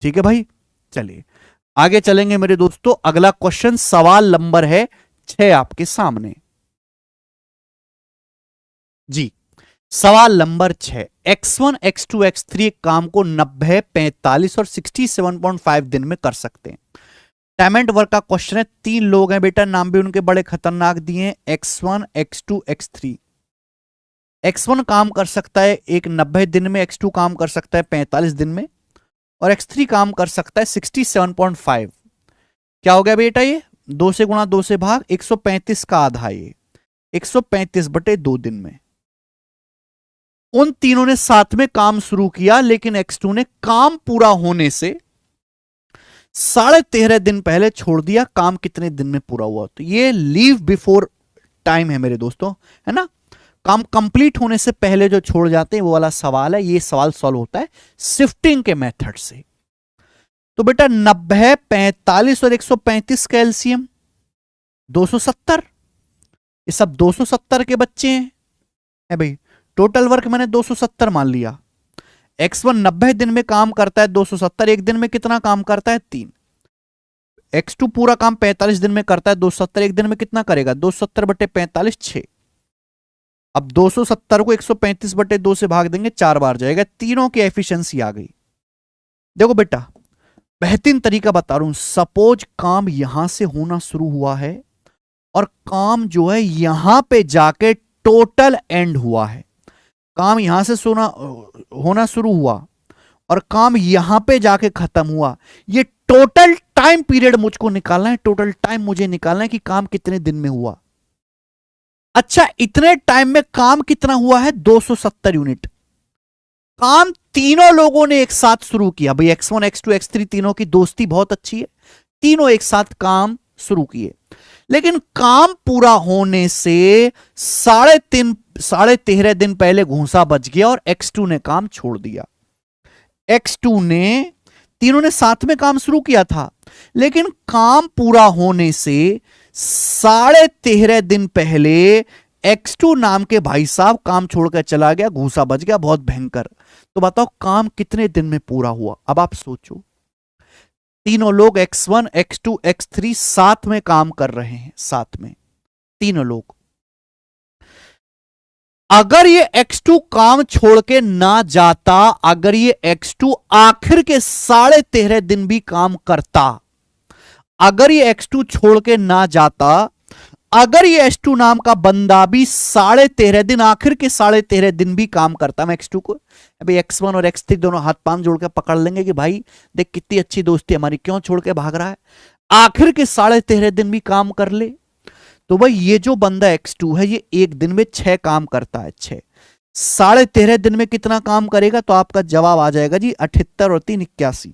ठीक है भाई, चलिए आगे चलेंगे मेरे दोस्तों। अगला क्वेश्चन सवाल नंबर है 6 आपके सामने जी। सवाल नंबर 6, x1 x2 x3 एक काम को 90, 45 और 67.5 दिन में कर सकते हैं। टाइम एंड वर्क का क्वेश्चन है। 3 लोग हैं बेटा, नाम भी उनके बड़े खतरनाक दिए हैं, x1 x2 x3। x1 काम कर सकता है एक 90 दिन में, x2 काम कर सकता है 45 दिन में, और x3 काम कर सकता है 67.5। क्या हो गया बेटा, ये 2 से गुणा 2 से भाग 135 का आधा, ये 135/2 दिन में। उन तीनों ने साथ में काम शुरू किया, लेकिन x2 ने काम पूरा होने से 13.5 दिन पहले छोड़ दिया। काम कितने दिन में पूरा हुआ? तो ये लीव बिफोर टाइम है मेरे दोस्तों, है ना। काम कंप्लीट होने से पहले जो छोड़ जाते हैं वो वाला सवाल है। ये सवाल सॉल्व होता है शिफ्टिंग के मेथड से। तो बेटा 90, 45 और 135 का एलसीएम 270। ये सब 270 के बच्चे हैं, है भाई। टोटल वर्क मैंने 270 मान लिया। x1 90 दिन में काम करता है, 270 एक दिन में कितना काम करता है? 3। x2 पूरा काम 45 दिन में करता है, 270 एक दिन में कितना करेगा? 270/45 6। अब 270 को 135/2 से भाग देंगे, 4 बार जाएगा। तीनों की एफिशिएंसी आ गई। देखो बेटा बेहतरीन तरीका बता रहा हूं। सपोज काम यहां से होना शुरू हुआ है और काम जो है यहां पे जाके टोटल एंड हुआ है। काम यहां से होना शुरू हुआ और काम यहां पे जाके खत्म हुआ। ये टोटल टाइम पीरियड मुझको निकालना है। टोटल टाइम मुझे निकालना है कि काम कितने दिन में हुआ। अच्छा, इतने टाइम में काम कितना हुआ है? 270 यूनिट। काम तीनों लोगों ने एक साथ शुरू किया। भाई x1 x2 x3 तीनों की दोस्ती बहुत अच्छी है, तीनों एक साथ काम शुरू किए, लेकिन काम पूरा होने से 13.5 दिन पहले घूंसा बच गया और x2 ने काम छोड़ दिया। x2 ने, तीनों ने साथ में काम शुरू किया था, लेकिन काम पूरा होने से 13.5 दिन पहले x2 नाम के भाई साहब काम छोड़कर चला गया, घूंसा बच गया, बहुत भयंकर। तो बताओ काम कितने दिन में पूरा हुआ? अब आप सोचो, तीनों लोग x1 x2 x3 साथ में काम कर रहे हैं, साथ में तीनों लोग। अगर ये x2 काम छोड़ के ना जाता, अगर ये x2 आखिर के 13.5 दिन भी काम करता, अगर ये x2 छोड़ के ना जाता, अगर ये x2 नाम का बंदा भी 13.5 दिन, आखिर के 13.5 दिन भी काम करता, मैं x2 को, अभी x1 और x3 दोनों हाथ पांव जोड़ के पकड़ लेंगे कि भाई देख कितनी अच्छी दोस्ती हमारी, क्यों छोड़ के भाग रहा है, आखिर के 13.5 दिन भी काम कर ले। तो भाई ये जो बंदा x2 है, ये एक दिन में 6 काम करता है। 6 13.5 दिन में कितना काम करेगा? तो आपका जवाब आ जाएगा जी 78 और 3 81।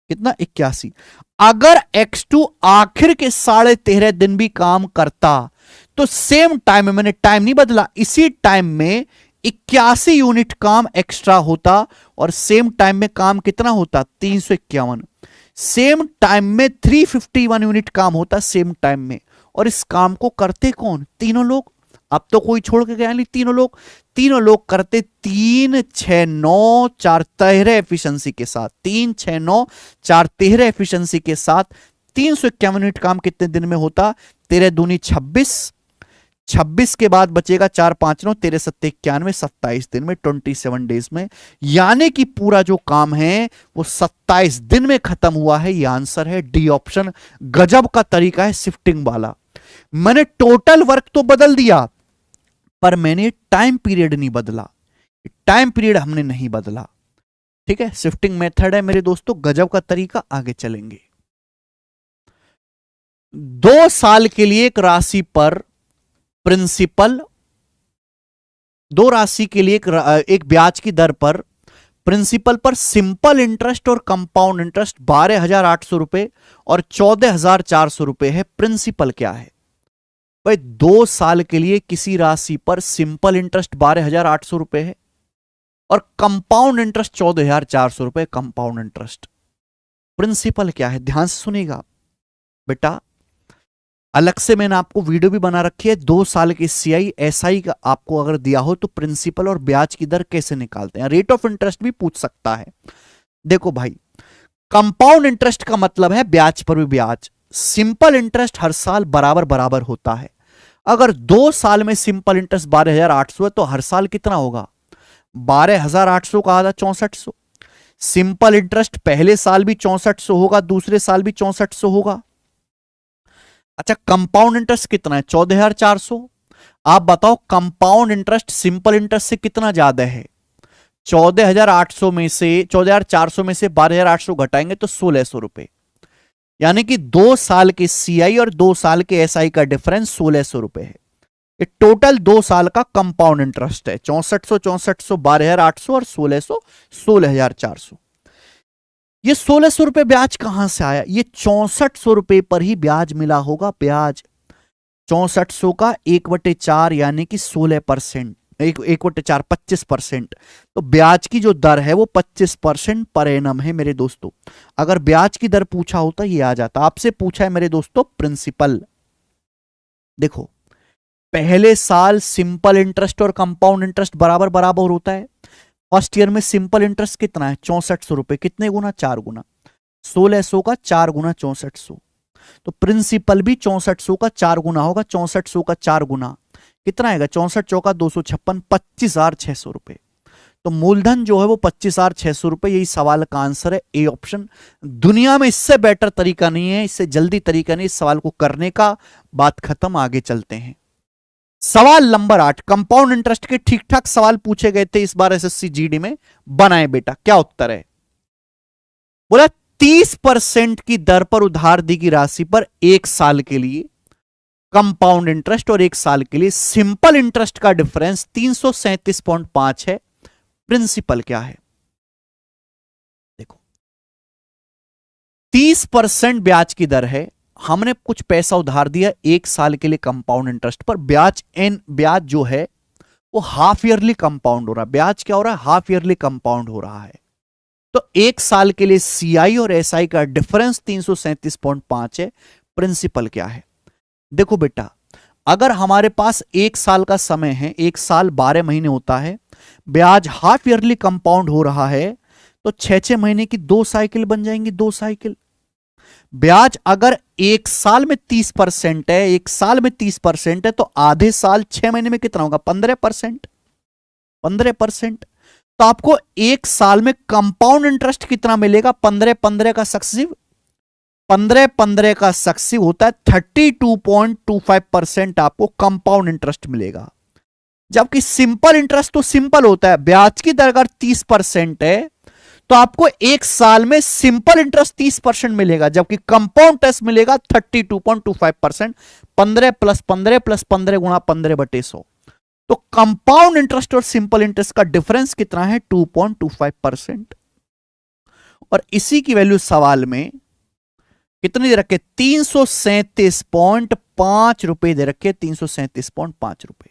कितना? 81। अगर x2 आखिर के 13.5 दिन भी काम करता तो सेम टाइम में, मैंने टाइम नहीं बदला, इसी टाइम में 81 यूनिट काम एक्स्ट्रा होता और सेम टाइम में काम कितना होता? 351। सेम टाइम में 351 यूनिट काम होता सेम टाइम में। और इस काम को करते कौन? तीनों लोग। अब तो कोई छोड़ के गया नहीं, तीनों लोग करते 3 6 9 4 13 एफिशिएंसी के साथ, 3 6 9 4 13 एफिशिएंसी के साथ 351 यूनिट काम कितने दिन में होता? 13 दूनी 26, 26 के बाद बचेगा 4 5 9, 13 7 91, 27 दिन में, 27 डेज में। यानी कि पूरा जो काम है वो 27 दिन में खत्म हुआ है। ये आंसर है डी ऑप्शन। गजब का तरीका है शिफ्टिंग वाला। मैंने टोटल वर्क तो बदल दिया, पर मैंने टाइम पीरियड नहीं बदला। टाइम पीरियड हमने नहीं बदला। ठीक है, शिफ्टिंग मेथड है मेरे दोस्तों, गजब का तरीका। आगे चलेंगे। 2 साल के लिए एक राशि पर प्रिंसिपल, 2 राशि के लिए एक ब्याज की दर पर प्रिंसिपल पर सिंपल इंटरेस्ट और कंपाउंड इंटरेस्ट 12,800 रुपए और 14,400 रुपए है। प्रिंसिपल क्या है भाई? 2 साल के लिए किसी राशि पर सिंपल इंटरेस्ट 12,800 रुपए है और कंपाउंड इंटरेस्ट 14,400 रुपए। कंपाउंड इंटरेस्ट, प्रिंसिपल क्या है? ध्यान से सुनिएगा बेटा, अलग से मैंने आपको वीडियो भी बना रखी है। 2 साल के सीआई एसआई का आपको अगर दिया हो तो प्रिंसिपल और ब्याज की दर कैसे निकालते हैं, रेट ऑफ इंटरेस्ट भी पूछ सकता है। देखो भाई, कंपाउंड इंटरेस्ट का मतलब है ब्याज पर भी ब्याज। सिंपल इंटरेस्ट हर साल बराबर बराबर होता है। अगर 2 साल में सिंपल इंटरेस्ट 12,800 है तो हर साल कितना होगा? 12,800 का आधा 6400। सिंपल इंटरेस्ट पहले साल भी 6400 होगा, दूसरे साल भी 6400 होगा। अच्छा, कंपाउंड इंटरेस्ट कितना है? 14,400। आप बताओ कंपाउंड इंटरेस्ट सिंपल इंटरेस्ट से कितना ज्यादा है? 14,800 में से 14,400 में से 12,800 घटाएंगे तो 1,600 रुपए। यानी कि 2 साल के सीआई और 2 साल के एसआई का डिफरेंस 1,600 रुपए है। ये टोटल 2 साल का कंपाउंड इंटरेस्ट है। 6400, 6400, 12,800 और 1,600, 16,400। ये 1,600 रुपए ब्याज कहां से आया? ये 6400 रुपए पर ही ब्याज मिला होगा। ब्याज 6400 का 1/4 यानी कि 16%, 1/4 25%। तो ब्याज की जो दर है वो 25% पर एनम है मेरे दोस्तों। अगर ब्याज की दर पूछा होता ये आ जाता। आपसे पूछा है मेरे दोस्तों प्रिंसिपल। देखो, पहले साल सिंपल इंटरेस्ट और कंपाउंड इंटरेस्ट बराबर बराबर होता है। फर्स्ट ईयर में सिंपल इंटरेस्ट कितना है? 6400 रुपए। कितने गुना? 4 गुना। 1,600 का 4 गुना 6400। तो प्रिंसिपल भी 6400 का 4 गुना होगा। 6400 का 4 गुना कितना आएगा? 64 चौका 256, 25,600 रुपए। तो मूलधन जो है वो 25,600 रुपए। यही सवाल का आंसर है, ए ऑप्शन। दुनिया में इससे बेटर तरीका नहीं है, इससे जल्दी तरीका नहीं इस सवाल को करने का। बात खत्म, आगे चलते हैं। सवाल नंबर 8। कंपाउंड इंटरेस्ट के ठीक ठाक सवाल पूछे गए थे इस बार एसएससी जीडी में। बनाए बेटा, क्या उत्तर है? बोला 30% की दर पर उधार दी गई राशि पर 1 साल के लिए कंपाउंड इंटरेस्ट और 1 साल के लिए सिंपल इंटरेस्ट का डिफरेंस 337.5 है। प्रिंसिपल क्या है? देखो, 30% ब्याज की दर है। हमने कुछ पैसा उधार दिया 1 साल के लिए कंपाउंड इंटरेस्ट पर। ब्याज जो है वो हाफ ईयरली कंपाउंड हो रहा है। ब्याज क्या हो रहा है? हाफ ईयरली कंपाउंड हो रहा है। तो 1 साल के लिए सीआई और एसआई का डिफरेंस 337.5 है। प्रिंसिपल क्या है? देखो बेटा, अगर हमारे पास 1 साल का समय है, 1 साल 12 महीने होता है, ब्याज हाफ ईयरली कंपाउंड हो रहा है, तो 6-6 महीने की 2 साइकिल बन जाएंगी। 2 साइकिल। ब्याज अगर 1 साल में 30% है, 1 साल में 30% है, तो आधे साल 6 महीने में कितना होगा? 15%। 15%। तो आपको 1 साल में कंपाउंड इंटरेस्ट कितना मिलेगा? 15-15 का सक्सेसिव। 15-15 का सक्सेसिव होता है 32.25% आपको कंपाउंड इंटरेस्ट मिलेगा। जबकि सिंपल इंटरेस्ट तो सिंपल होता है। ब्याज की दर अगर 30% है तो आपको 1 साल में सिंपल इंटरेस्ट 30% मिलेगा, जबकि कंपाउंड इंटरेस्ट मिलेगा 32.25%। 15 + 15 + 15 गुणा 15/100। तो कंपाउंड इंटरेस्ट और सिंपल इंटरेस्ट का डिफरेंस कितना है? 2.25%। और इसी की वैल्यू सवाल में कितनी दे रखे? 337.5 रुपए दे रखे। 337.5 रुपए।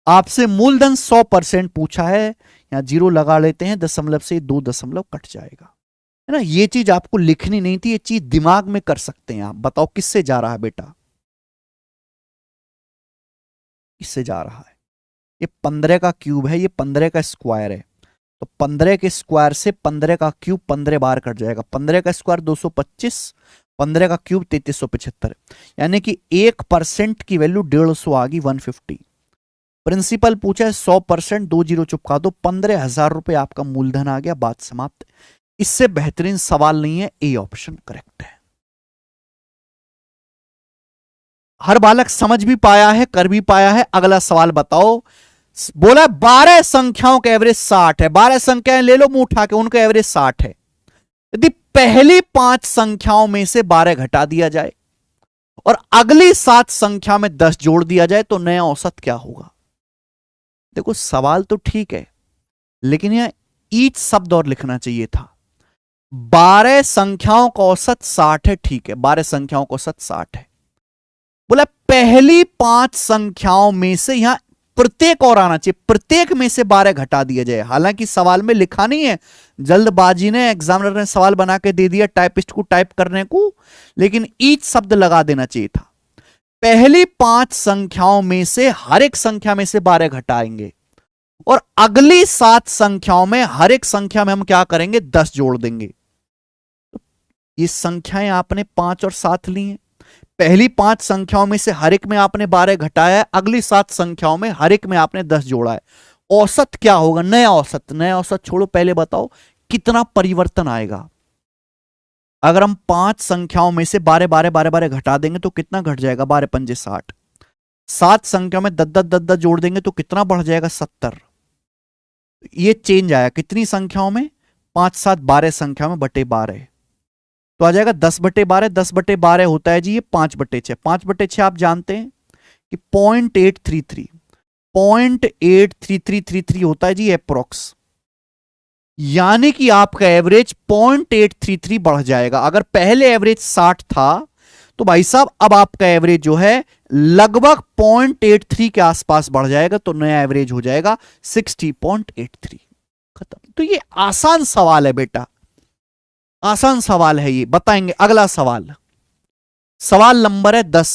आपसे मूलधन 100% पूछा है, यहां 0 लगा लेते हैं, दशमलव से 2 दशमलव कट जाएगा, है ना। ये चीज आपको लिखनी नहीं थी, ये चीज दिमाग में कर सकते हैं आप। बताओ किससे जा रहा है बेटा? किससे जा रहा है? ये 15 का क्यूब है, ये 15 का स्क्वायर है। तो 15 के स्क्वायर से 15 का क्यूब 15 बार कट जाएगा। 15 का स्क्वायर 225, 15 का क्यूब 3375। यानी कि 1% की वैल्यू 150 आ गई, 150। प्रिंसिपल पूछा है 100%, 2 0 चुपका दो, 15,000 रुपए आपका मूलधन आ गया। बात समाप्त। इससे बेहतरीन सवाल नहीं है, ए ऑप्शन करेक्ट है। हर बालक समझ भी पाया है, कर भी पाया है। अगला सवाल बताओ। बोला 12 संख्याओं का एवरेज 60 है। 12 संख्याएं ले लो मुंह उठा के, उनका एवरेज 60 है। यदि पहली 5 संख्याओं में से 12 घटा दिया जाए और अगली 7 संख्या में 10 जोड़ दिया जाए तो नया औसत क्या होगा? देखो सवाल तो ठीक है, लेकिन यह ईच शब्द और लिखना चाहिए था। 12 संख्याओं का औसत 60 है, ठीक है, 12 संख्याओं का औसत 60 है। बोला पहली 5 संख्याओं में से यहां प्रत्येक और आना चाहिए, प्रत्येक में से 12 घटा दिया जाए। हालांकि सवाल में लिखा नहीं है, जल्दबाजी ने एग्जामिनर ने सवाल बना के दे दिया टाइपिस्ट को टाइप करने को, लेकिन ईच शब्द लगा देना चाहिए था। पहली 5 संख्याओं में से हर एक संख्या में से 12 घटाएंगे और अगली 7 संख्याओं में हर एक संख्या में हम क्या करेंगे? 10 जोड़ देंगे। ये संख्याएं आपने 5 और 7 ली हैं। पहली 5 संख्याओं में से हर एक में आपने 12 घटाया है, अगली 7 संख्याओं में हर एक में आपने 10 जोड़ा है। औसत क्या होगा? नया औसत। नया औसत छोड़ो, पहले बताओ कितना परिवर्तन आएगा। अगर हम 5 संख्याओं में से 12 12 12 12 घटा देंगे तो कितना घट जाएगा? 12 पंजे 60। 7 संख्याओं में 10 10 10 10 जोड़ देंगे तो कितना बढ़ जाएगा? 70। ये चेंज आया कितनी संख्याओं में? 5 7 12 संख्या में बटे 12, तो आ जाएगा 10 बटे 12। 10 बटे 12 होता है जी ये 5 बटे 6। 5 बटे 6 आप जानते हैं कि 0.833 होता है जी अप्रोक्स। यानी कि आपका एवरेज 0.833 बढ़ जाएगा। अगर पहले एवरेज 60 था तो भाई साहब अब आपका एवरेज जो है लगभग 0.83 के आसपास बढ़ जाएगा, तो नया एवरेज हो जाएगा 60.83। खत्म। तो ये आसान सवाल है बेटा, आसान सवाल है ये, बताएंगे। अगला सवाल, सवाल नंबर है 10।